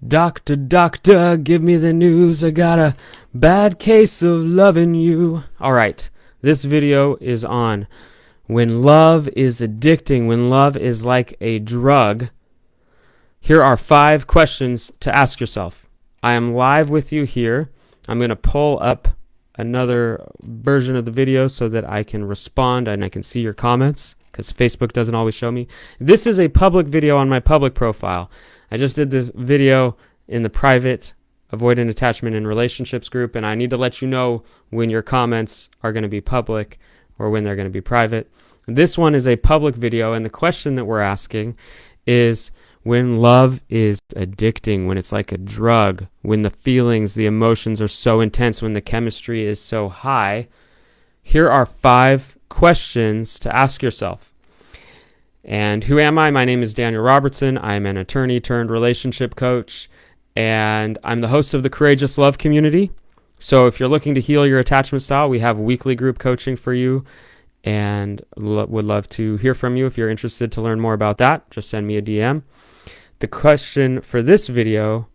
Doctor, doctor, give me the news. I got a bad case of loving you. All right, this video is on when love is addicting, when love is like a drug. Here are 5 questions to ask yourself. I am live with you here. I'm going to pull up another version of the video so that I can respond and I can see your comments, because Facebook doesn't always show me. This is a public video on my public profile. I just did this video in the private avoidant attachment and relationships group, and I need to let you know when your comments are going to be public or when they're going to be private. This one is a public video, and the question that we're asking is when love is addicting, when it's like a drug, when the feelings, the emotions are so intense, when the chemistry is so high. Here are 5 questions to ask yourself. And who am I? My name is Daniel Robertson. I'm an attorney turned relationship coach, and I'm the host of the Courageous Love community. So if you're looking to heal your attachment style, we have weekly group coaching for you, and would love to hear from you. If you're interested to learn more about that, just send me a DM. The question for this video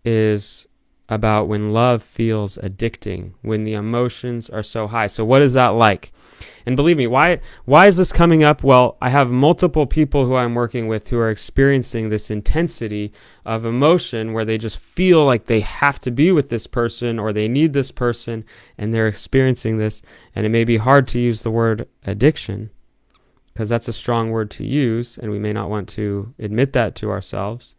is about when love feels addicting, when the emotions are so high. So what is that like? And believe me, why is this coming up? Well, I have multiple people who I'm working with who are experiencing this intensity of emotion where they just feel like they have to be with this person or they need this person, and they're experiencing this. And it may be hard to use the word addiction because that's a strong word to use, and we may not want to admit that to ourselves,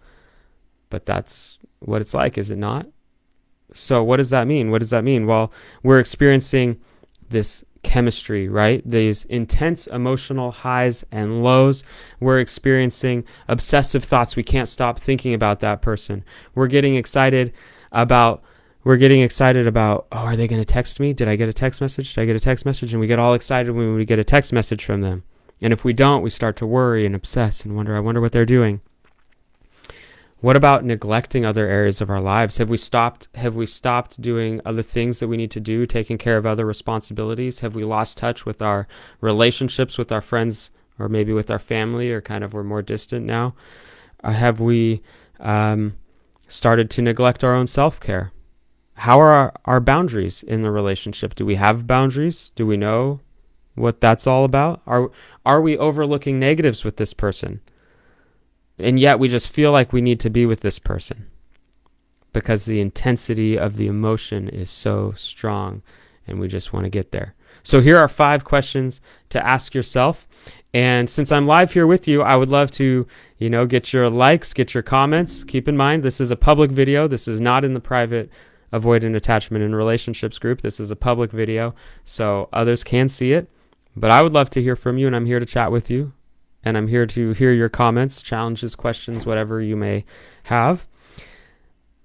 but that's what it's like, is it not? So what does that mean? What does that mean? Well, we're experiencing this chemistry, right? These intense emotional highs and lows. We're experiencing obsessive thoughts. We can't stop thinking about that person. We're getting excited about, oh, are they going to text me? Did I get a text message? Did I get a text message? And we get all excited when we get a text message from them. And if we don't, we start to worry and obsess and I wonder what they're doing. What about neglecting other areas of our lives? Have we stopped doing other things that we need to do, taking care of other responsibilities? Have we lost touch with our relationships with our friends or maybe with our family, or we're more distant now? Have we started to neglect our own self-care? How are our boundaries in the relationship? Do we have boundaries? Do we know what that's all about? Are we overlooking negatives with this person? And yet we just feel like we need to be with this person because the intensity of the emotion is so strong and we just want to get there. So here are 5 questions to ask yourself. And since I'm live here with you, I would love to, get your likes, get your comments. Keep in mind, this is a public video. This is not in the private avoidant attachment and relationships group. This is a public video, so others can see it. But I would love to hear from you, and I'm here to chat with you. And I'm here to hear your comments, challenges, questions, whatever you may have.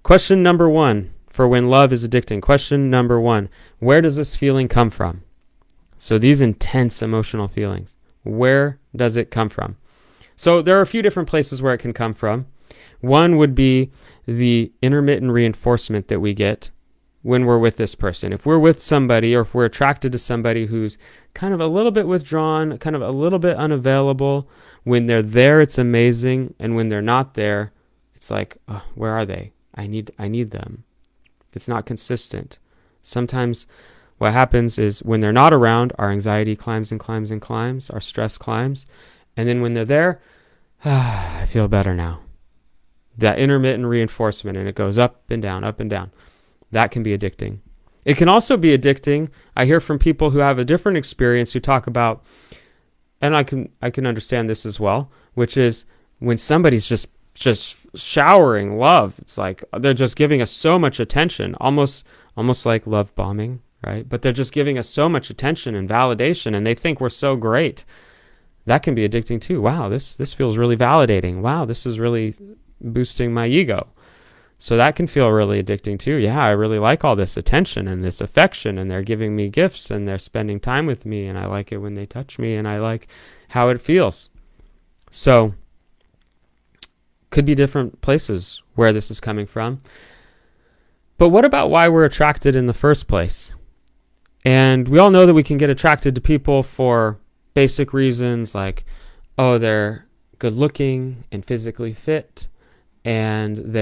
Question number 1 for when love is addicting. Question number 1, where does this feeling come from? So these intense emotional feelings, where does it come from? So there are a few different places where it can come from. One would be the intermittent reinforcement that we get when we're with this person. If we're with somebody, or if we're attracted to somebody who's kind of a little bit withdrawn, kind of a little bit unavailable, when they're there, it's amazing. And when they're not there, it's like, oh, where are they? I need them. It's not consistent. Sometimes what happens is when they're not around, our anxiety climbs and climbs and climbs, our stress climbs. And then when they're there, I feel better now. That intermittent reinforcement, and it goes up and down, up and down. That can be addicting. It can also be addicting. I hear from people who have a different experience who talk about, and I can understand this as well, which is when somebody's just showering love. It's like they're just giving us so much attention, almost like love bombing, right? But they're just giving us so much attention and validation, and they think we're so great. That can be addicting too. Wow, this feels really validating. Wow, this is really boosting my ego. So that can feel really addicting too. Yeah, I really like all this attention and this affection, and they're giving me gifts and they're spending time with me, and I like it when they touch me, and I like how it feels. So could be different places where this is coming from. But what about why we're attracted in the first place? And we all know that we can get attracted to people for basic reasons like, oh, they're good looking and physically fit, and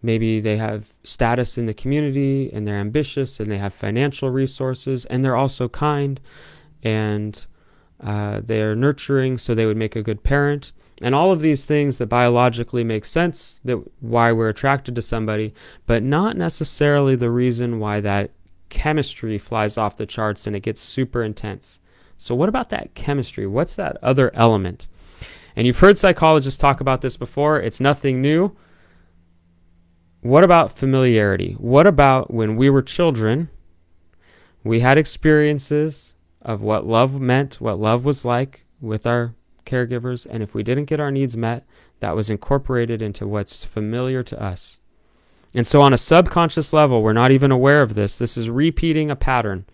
maybe they have status in the community, and they're ambitious, and they have financial resources, and they're also kind, and they're nurturing, so they would make a good parent. And all of these things that biologically make sense, that why we're attracted to somebody, but not necessarily the reason why that chemistry flies off the charts and it gets super intense. So what about that chemistry? What's that other element? And you've heard psychologists talk about this before. It's nothing new. What about familiarity? What about when we were children, we had experiences of what love meant, what love was like with our caregivers, and if we didn't get our needs met, that was incorporated into what's familiar to us. And so on a subconscious level, we're not even aware of this. This is repeating a pattern.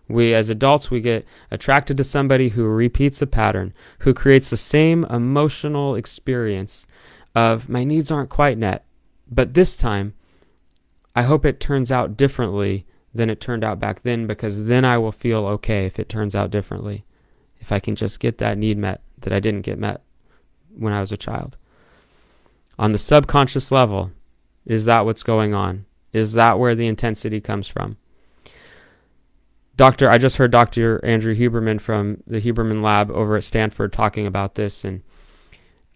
We, as adults, we get attracted to somebody who repeats a pattern, who creates the same emotional experience of, my needs aren't quite met, but this time, I hope it turns out differently than it turned out back then, because then I will feel okay if it turns out differently. If I can just get that need met that I didn't get met when I was a child. On the subconscious level, is that what's going on? Is that where the intensity comes from? I just heard Dr. Andrew Huberman from the Huberman Lab over at Stanford talking about this, and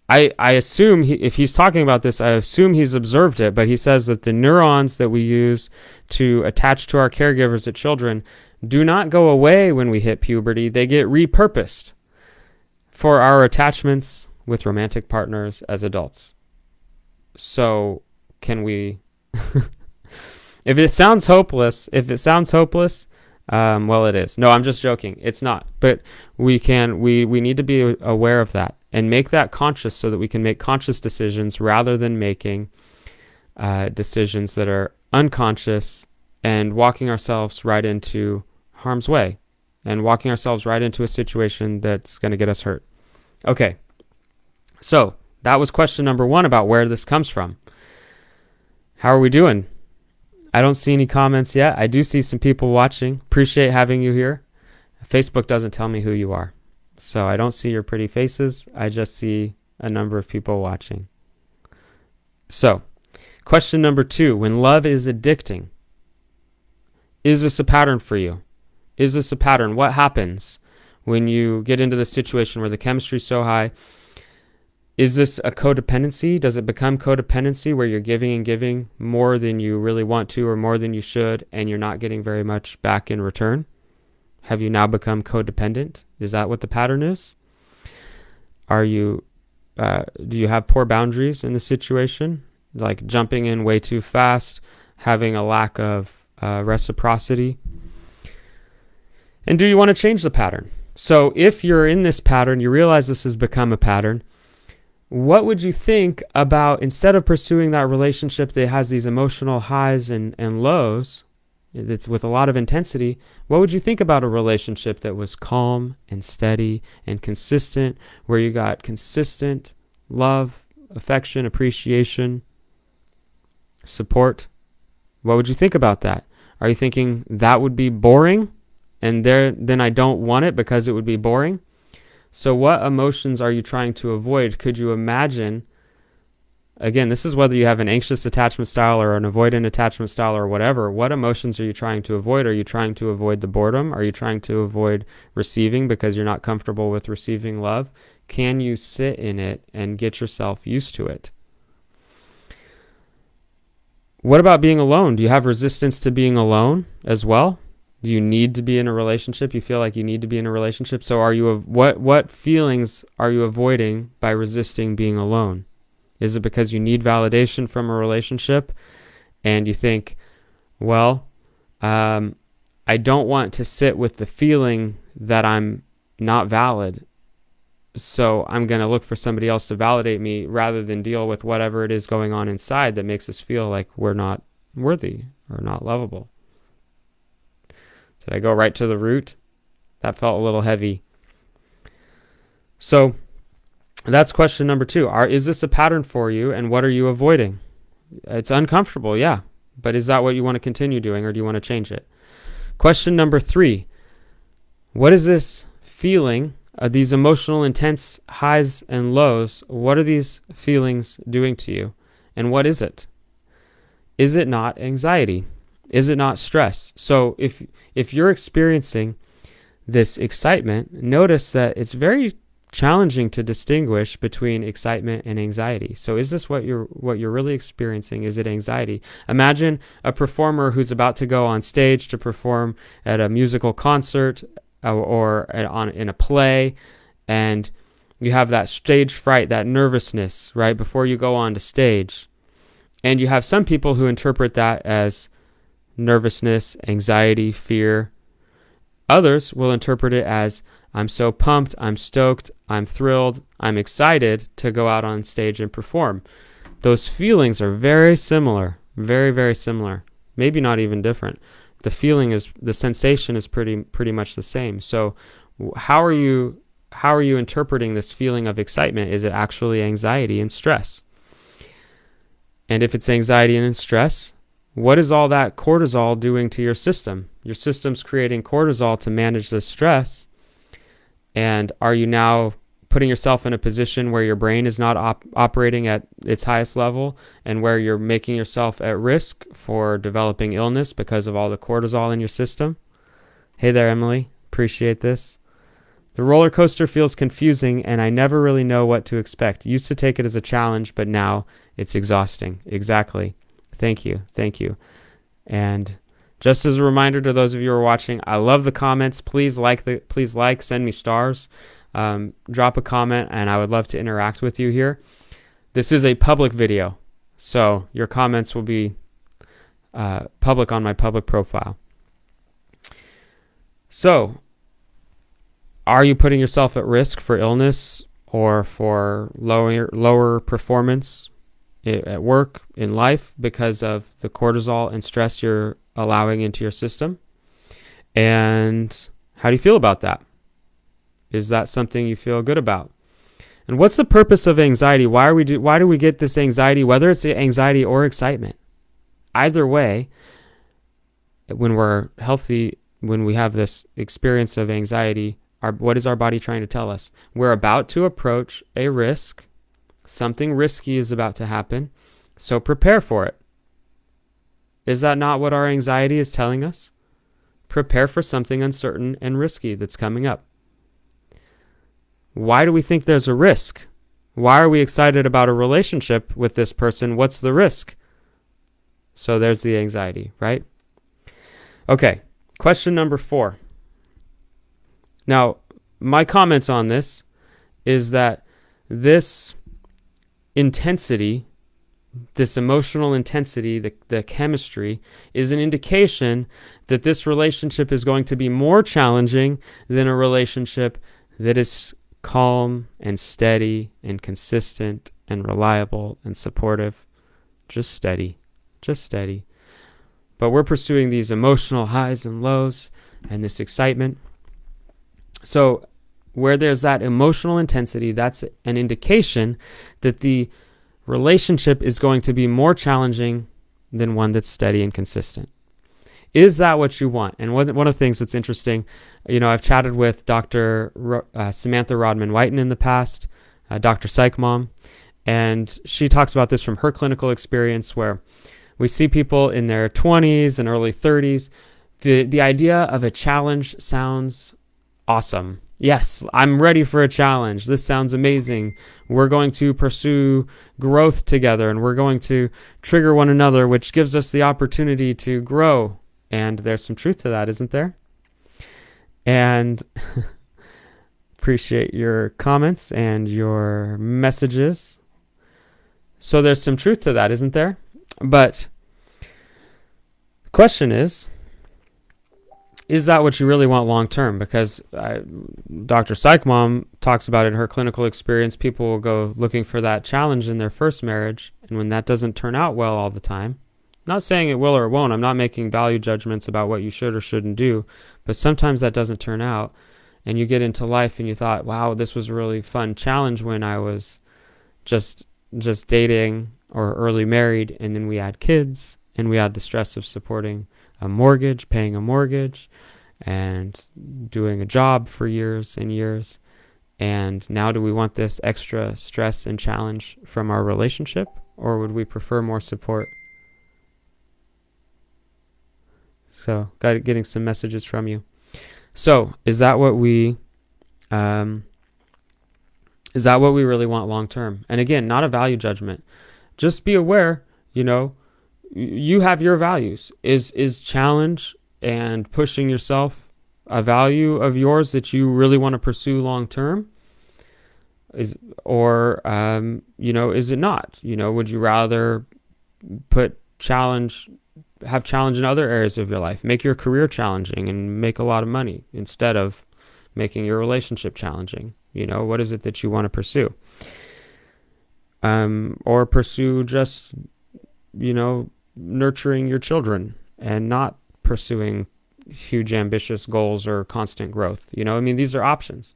I assume if he's talking about this, I assume he's observed it, but he says that the neurons that we use to attach to our caregivers as children do not go away when we hit puberty. They get repurposed for our attachments with romantic partners as adults. So can we, if it sounds hopeless, well, it is. No, I'm just joking. It's not. But we need to be aware of that and make that conscious so that we can make conscious decisions rather than making decisions that are unconscious and walking ourselves right into harm's way and walking ourselves right into a situation that's going to get us hurt. Okay. So that was question number 1 about where this comes from. How are we doing? I don't see any comments yet. I do see some people watching. Appreciate having you here. Facebook doesn't tell me who you are, so I don't see your pretty faces. I just see a number of people watching. So, question number 2, when love is addicting, is this a pattern for you? Is this a pattern? What happens when you get into this situation where the chemistry is so high? Is this a codependency? Does it become codependency where you're giving and giving more than you really want to or more than you should, and you're not getting very much back in return? Have you now become codependent? Is that what the pattern is? Do you have poor boundaries in the situation? Like jumping in way too fast, having a lack of reciprocity? And do you want to change the pattern? So if you're in this pattern, you realize this has become a pattern, what would you think about, instead of pursuing that relationship that has these emotional highs and lows, it's with a lot of intensity, what would you think about a relationship that was calm and steady and consistent, where you got consistent love, affection, appreciation, support? What would you think about that? Are you thinking that would be boring and then I don't want it because it would be boring? So what emotions are you trying to avoid? Could you imagine, again, this is whether you have an anxious attachment style or an avoidant attachment style or whatever, what emotions are you trying to avoid? Are you trying to avoid the boredom? Are you trying to avoid receiving because you're not comfortable with receiving love? Can you sit in it and get yourself used to it? What about being alone? Do you have resistance to being alone as well? Do you need to be in a relationship? You feel like you need to be in a relationship. So what feelings are you avoiding by resisting being alone? Is it because you need validation from a relationship and you think, well, I don't want to sit with the feeling that I'm not valid, so I'm going to look for somebody else to validate me rather than deal with whatever it is going on inside that makes us feel like we're not worthy or not lovable? Did I go right to the root? That felt a little heavy. So that's question number 2. Is this a pattern for you, and what are you avoiding? It's uncomfortable, yeah. But is that what you want to continue doing, or do you want to change it? Question number 3. What is this feeling These emotional intense highs and lows, what are these feelings doing to you? And what is it? Is it not anxiety? Is it not stress? So if you're experiencing this excitement, notice that it's very challenging to distinguish between excitement and anxiety. So is this what you're really experiencing? Is it anxiety? Imagine a performer who's about to go on stage to perform at a musical concert or in a play, and you have that stage fright, that nervousness, right, before you go on to stage. And you have some people who interpret that as nervousness, anxiety, fear. Others will interpret it as, I'm so pumped, I'm stoked, I'm thrilled, I'm excited to go out on stage and perform. Those feelings are very similar, very, very similar, maybe not even different. The sensation is pretty much the same. So how are you interpreting this feeling of excitement? Is it actually anxiety and stress? And if it's anxiety and stress, what is all that cortisol doing to your system? Your system's creating cortisol to manage the stress. And are you now putting yourself in a position where your brain is not operating at its highest level, and where you're making yourself at risk for developing illness because of all the cortisol in your system? Hey there, Emily. Appreciate this. The roller coaster feels confusing, and I never really know what to expect. Used to take it as a challenge, but now it's exhausting. Exactly. Thank you. And just as a reminder to those of you who are watching, I love the comments. Please send me stars, drop a comment, and I would love to interact with you here. This is a public video, so your comments will be public on my public profile. So, are you putting yourself at risk for illness or for lower performance at work, in life, because of the cortisol and stress you're allowing into your system? And how do you feel about that? Is that something you feel good about? And what's the purpose of anxiety? Why do we get this anxiety, whether it's anxiety or excitement? Either way, when we're healthy, when we have this experience of anxiety, what is our body trying to tell us? We're about to approach a risk. Something risky is about to happen, so prepare for it. Is that not what our anxiety is telling us? Prepare for something uncertain and risky that's coming up. Why do we think there's a risk? Why are we excited about a relationship with this person? What's the risk? So there's the anxiety, right? Okay, question number 4. Now, my comments on this is that this intensity, this emotional intensity, the chemistry, is an indication that this relationship is going to be more challenging than a relationship that is calm and steady and consistent and reliable and supportive. Just steady. But we're pursuing these emotional highs and lows and this excitement. So where there's that emotional intensity, that's an indication that the relationship is going to be more challenging than one that's steady and consistent. Is that what you want? And one of the things that's interesting, I've chatted with Dr. Samantha Rodman-Whiten in the past, Dr. Psych Mom, and she talks about this from her clinical experience, where we see people in their 20s and early 30s. The idea of a challenge sounds awesome. Yes, I'm ready for a challenge. This sounds amazing. We're going to pursue growth together, and we're going to trigger one another, which gives us the opportunity to grow. And there's some truth to that, isn't there? And appreciate your comments and your messages. So there's some truth to that, isn't there? But the question is that what you really want long term? Because Dr. Psych Mom talks about it in her clinical experience. People will go looking for that challenge in their first marriage, and when that doesn't turn out well all the time, not saying it will or it won't, I'm not making value judgments about what you should or shouldn't do, but sometimes that doesn't turn out, and you get into life and you thought, wow, this was a really fun challenge when I was just dating or early married, and then we had kids, and we had the stress of supporting a mortgage, paying a mortgage, and doing a job for years and years. And now do we want this extra stress and challenge from our relationship, or would we prefer more support? So, getting some messages from you. So, is that what we really want long term? And again, not a value judgment. Just be aware, you have your values. Is challenge and pushing yourself a value of yours that you really want to pursue long term? Is it not? Would you rather have challenge in other areas of your life, make your career challenging and make a lot of money instead of making your relationship challenging? What is it that you want to pursue? Or pursue just, nurturing your children and not pursuing huge ambitious goals or constant growth. These are options.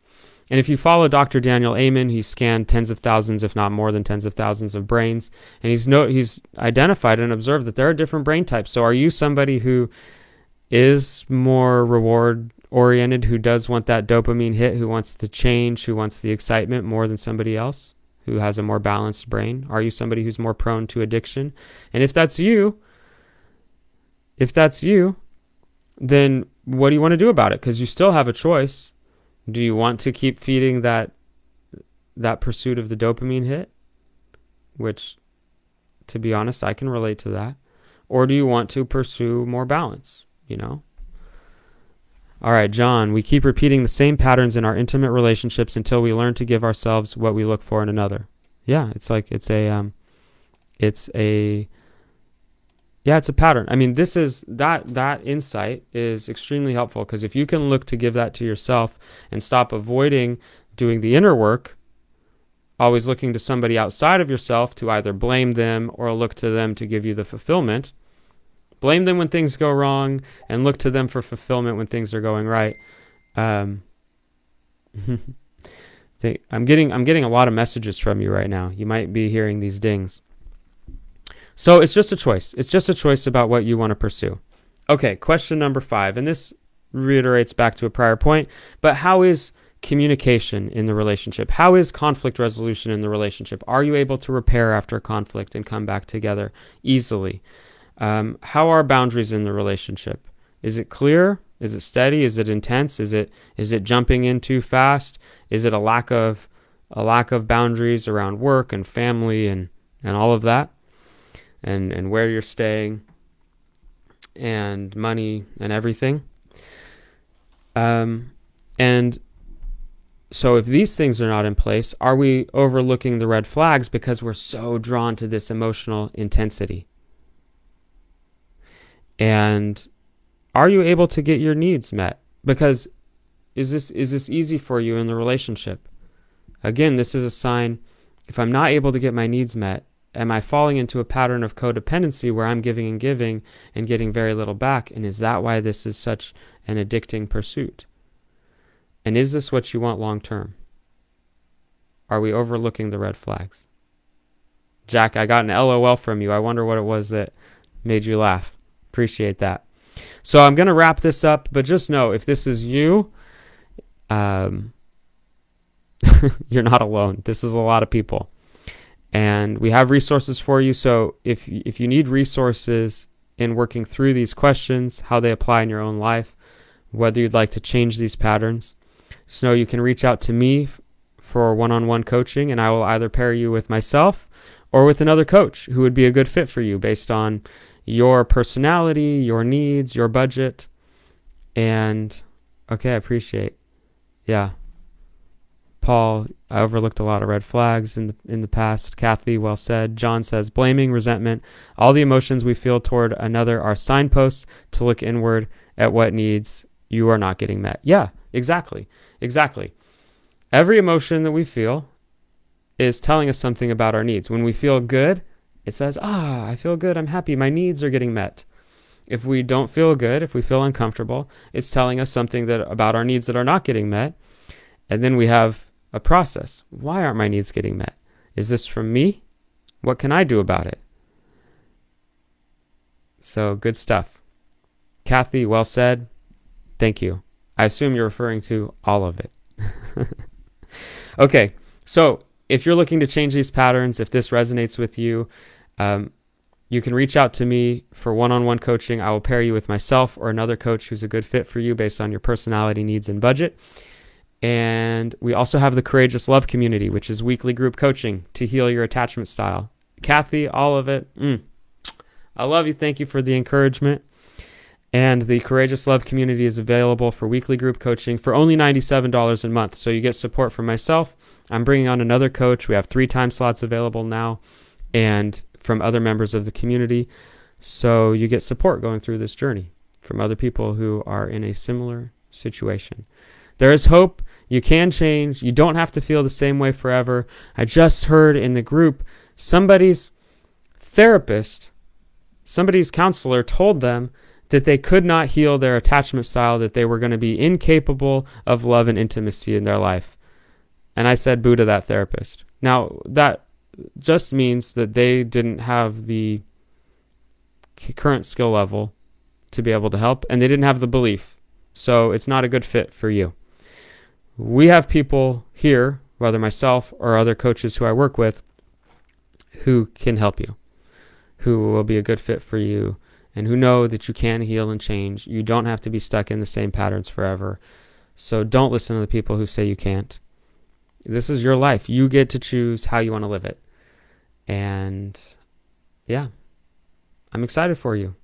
And if you follow Dr. Daniel Amen, he's scanned tens of thousands, if not more than tens of thousands of brains. And he's identified and observed that there are different brain types. So are you somebody who is more reward oriented, who does want that dopamine hit, who wants the change, who wants the excitement more than somebody else, who has a more balanced brain? Are you somebody who's more prone to addiction? And if that's you, then what do you want to do about it? Because you still have a choice. Do you want to keep feeding that pursuit of the dopamine hit? Which, to be honest, I can relate to that. Or do you want to pursue more balance? All right, John, we keep repeating the same patterns in our intimate relationships until we learn to give ourselves what we look for in another. Yeah, it's a pattern. This is that insight is extremely helpful, because if you can look to give that to yourself and stop avoiding doing the inner work, always looking to somebody outside of yourself to either blame them or look to them to give you the fulfillment. Blame them when things go wrong and look to them for fulfillment when things are going right. I'm getting a lot of messages from you right now. You might be hearing these dings. So it's just a choice. It's just a choice about what you want to pursue. Okay, question number 5, and this reiterates back to a prior point, but how is communication in the relationship? How is conflict resolution in the relationship? Are you able to repair after a conflict and come back together easily? How are boundaries in the relationship? Is it clear? Is it steady? Is it intense? Is it jumping in too fast? Is it a lack of boundaries around work and family and all of that? And where you're staying and money and everything. And so if these things are not in place, are we overlooking the red flags because we're so drawn to this emotional intensity? And are you able to get your needs met? Because is this easy for you in the relationship? Again, this is a sign. If I'm not able to get my needs met, am I falling into a pattern of codependency where I'm giving and getting very little back? And is that why this is such an addicting pursuit? And is this what you want long term? Are we overlooking the red flags? Jack, I got an LOL from you. I wonder what it was that made you laugh. Appreciate that. So I'm going to wrap this up, but just know, if this is you, you're not alone. This is a lot of people. And we have resources for you. So if you need resources in working through these questions, how they apply in your own life, whether you'd like to change these patterns, just know you can reach out to me for one-on-one coaching, and I will either pair you with myself or with another coach who would be a good fit for you based on your personality, your needs, your budget. And okay, I appreciate. Yeah. Paul, I overlooked a lot of red flags in the past. Kathy, well said. John says, blaming, resentment, all the emotions we feel toward another are signposts to look inward at what needs you are not getting met. Yeah, exactly. Every emotion that we feel is telling us something about our needs. When we feel good, it says, I feel good, I'm happy, my needs are getting met. If we don't feel good, if we feel uncomfortable, it's telling us something about our needs that are not getting met. And then we have a process. Why aren't my needs getting met? Is this from me? What can I do about it? So good stuff. Kathy, well said. Thank you. I assume you're referring to all of it. Okay, so if you're looking to change these patterns, if this resonates with you, you can reach out to me for one-on-one coaching. I will pair you with myself or another coach who's a good fit for you based on your personality, needs, and budget. And we also have the Courageous Love community, which is weekly group coaching to heal your attachment style. Kathy, all of it. I love you. Thank you for the encouragement. And the Courageous Love community is available for weekly group coaching for only $97 a month. So you get support from myself. I'm bringing on another coach. We have 3 time slots available now, and from other members of the community. So you get support going through this journey from other people who are in a similar situation. There is hope. You can change. You don't have to feel the same way forever. I just heard in the group somebody's therapist, somebody's counselor told them that they could not heal their attachment style, that they were going to be incapable of love and intimacy in their life. And I said boo to that therapist. Now, that just means that they didn't have the current skill level to be able to help, and they didn't have the belief. So it's not a good fit for you. We have people here, whether myself or other coaches who I work with, who can help you, who will be a good fit for you, and who know that you can heal and change. You don't have to be stuck in the same patterns forever. So don't listen to the people who say you can't. This is your life. You get to choose how you want to live it. And yeah, I'm excited for you.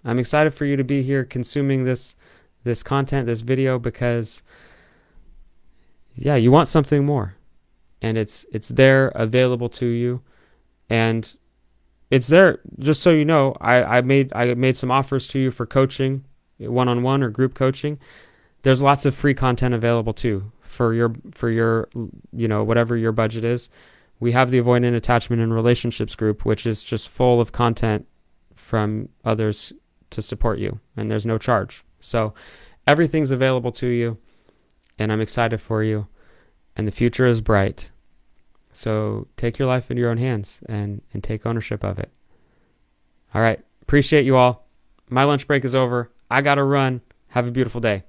I'm excited for you to be here consuming this content, this video, because yeah, you want something more. And it's there available to you. And it's there, just so you know, I made some offers to you for coaching, one-on-one or group coaching. There's lots of free content available too for your whatever your budget is. We have the Avoidant Attachment and Relationships group, which is just full of content from others to support you, and there's no charge. So everything's available to you, and I'm excited for you, and the future is bright. So take your life into your own hands and take ownership of it. All right. Appreciate you all. My lunch break is over. I got to run. Have a beautiful day.